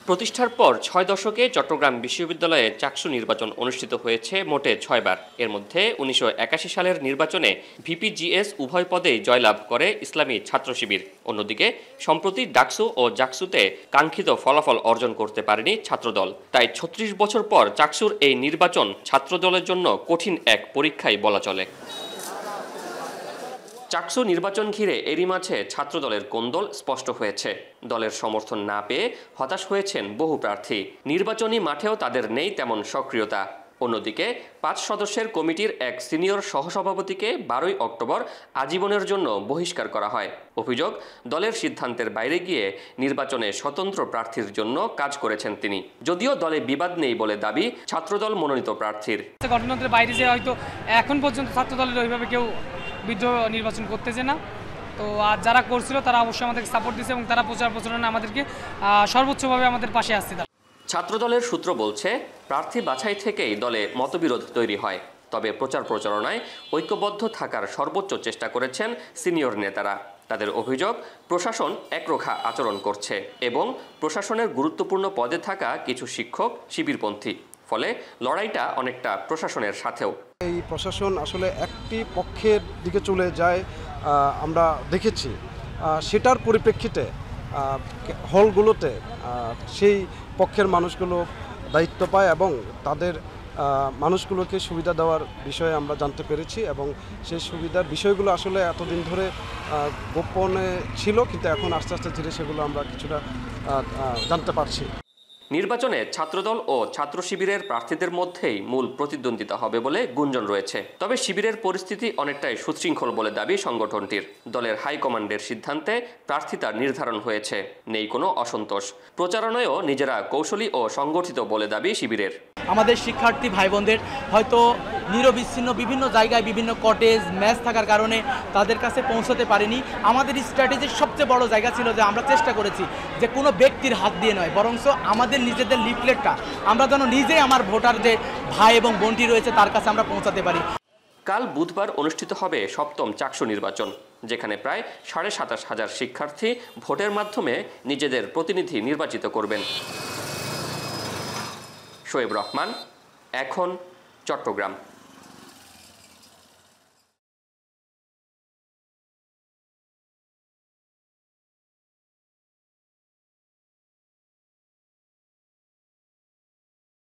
প্রতিষ্ঠার পর ৬ দশকে চট্টগ্রাম বিশ্ববিদ্যালয়ে চাকসু নির্বাচন অনুষ্ঠিত হয়েছে মোটে ৬ বার। এর মধ্যে ১৯৮১ সালের নির্বাচনে ভিপিজিএস উভয় পদেই জয়লাভ করে ইসলামী ছাত্র শিবির। অন্যদিকে সম্প্রতি ডাকসু ও জাকসুতে কাঙ্ক্ষিত ফলাফল অর্জন করতে পারেনি ছাত্রদল। তাই ৩৬ বছর পর চাকসুর এই নির্বাচন ছাত্রদলের জন্য কঠিন এক পরীক্ষাই বলা চলে। চাকসু নির্বাচন ঘিরে এরই মাঝে ছাত্রদলের কোন্দল স্পষ্ট হয়েছে। দলের সমর্থন না পেয়ে হতাশ হয়েছেন বহু প্রার্থী। নির্বাচনী মাঠেও তাদের নেই তেমন সক্রিয়তা। অন্যদিকে ৫ সদস্যের কমিটির এক সিনিয়র সহসভাপতিকে ১২ই অক্টোবর আজীবনের জন্য বহিষ্কার করা হয়। অভিযোগ, দলের সিদ্ধান্তের বাইরে গিয়ে নির্বাচনে স্বতন্ত্র প্রার্থীর জন্য কাজ করেছেন তিনি। যদিও দলে বিবাদ নেই বলে দাবি ছাত্রদল মনোনীত প্রার্থীর। গঠনতন্ত্রের বাইরে যে হয়তো এখন পর্যন্ত ছাত্রদলের ওইভাবে কেউ বিদ্রোহ নির্বাচন করতেছে না। তো আর যারা করছিল তারা অবশ্যই আমাদেরকে সাপোর্ট দিয়েছে এবং তারা প্রচারণা আমাদেরকে সর্বোচ্চভাবে আমাদের পাশে আসছে। ছাত্রদলের সূত্র বলছে, প্রার্থী বাছাই থেকেই দলে মতবিরোধ তৈরি হয়। তবে প্রচারণায় ঐক্যবদ্ধ থাকার সর্বোচ্চ চেষ্টা করেছেন সিনিয়র নেতারা। তাদের অভিযোগ, প্রশাসন একরোখা আচরণ করছে এবং প্রশাসনের গুরুত্বপূর্ণ পদে থাকা কিছু শিক্ষক শিবিরপন্থী। ফলে লড়াইটা অনেকটা প্রশাসনের সাথেও। এই প্রশাসন আসলে একটি পক্ষের দিকে চলে যায় আমরা দেখেছি। সেটার পরিপ্রেক্ষিতে হলগুলোতে সেই পক্ষের মানুষগুলো দায়িত্ব পায় এবং তাদের মানুষগুলোকে সুবিধা দেওয়ার বিষয়ে আমরা জানতে পেরেছি এবং সেই সুবিধার বিষয়গুলো আসলে এতদিন ধরে গোপনে ছিল, কিন্তু এখন আস্তে আস্তে ধীরে সেগুলো আমরা কিছুটা জানতে পারছি। নির্বাচনে ছাত্রদল ও ছাত্র শিবিরের প্রার্থীদের মধ্যেই মূল প্রতিদ্বন্দ্বিতা হবে বলে গুঞ্জন রয়েছে। তবে শিবিরের পরিস্থিতি অনেকটাই সুশৃঙ্খল বলে দাবি সংগঠনটির। দলের হাইকমান্ডের সিদ্ধান্তে প্রার্থিতা নির্ধারণ হয়েছে, নেই কোনো অসন্তোষ। প্রচারণায়ও নিজেরা কৌশলী ও সংগঠিত বলে দাবি শিবিরের। আমাদের শিক্ষার্থী ভাই বোনদের হয়তো নিরবিচ্ছিন্ন বিভিন্ন জায়গায় বিভিন্ন কটেজ ম্যাচ থাকার কারণে তাদের কাছে পৌঁছতে পারেনি। আমাদের স্ট্র্যাটেজির সবচেয়ে বড় জায়গা ছিল যে আমরা চেষ্টা করেছি যে কোনো ব্যক্তির হাত দিয়ে নয়, বরঞ্চ আমাদের নিজেদের লিফলেটটা আমরা যেন নিজেই আমার ভোটার যে ভাই এবং বোনটি রয়েছে তার কাছে আমরা পৌঁছাতে পারি। কাল বুধবার অনুষ্ঠিত হবে ৭ম চাকসু নির্বাচন, যেখানে প্রায় ২৭,৫০০ শিক্ষার্থী ভোটের মাধ্যমে নিজেদের প্রতিনিধি নির্বাচিত করবেন। শোয়েব রহমান, এখন, চট্টগ্রাম।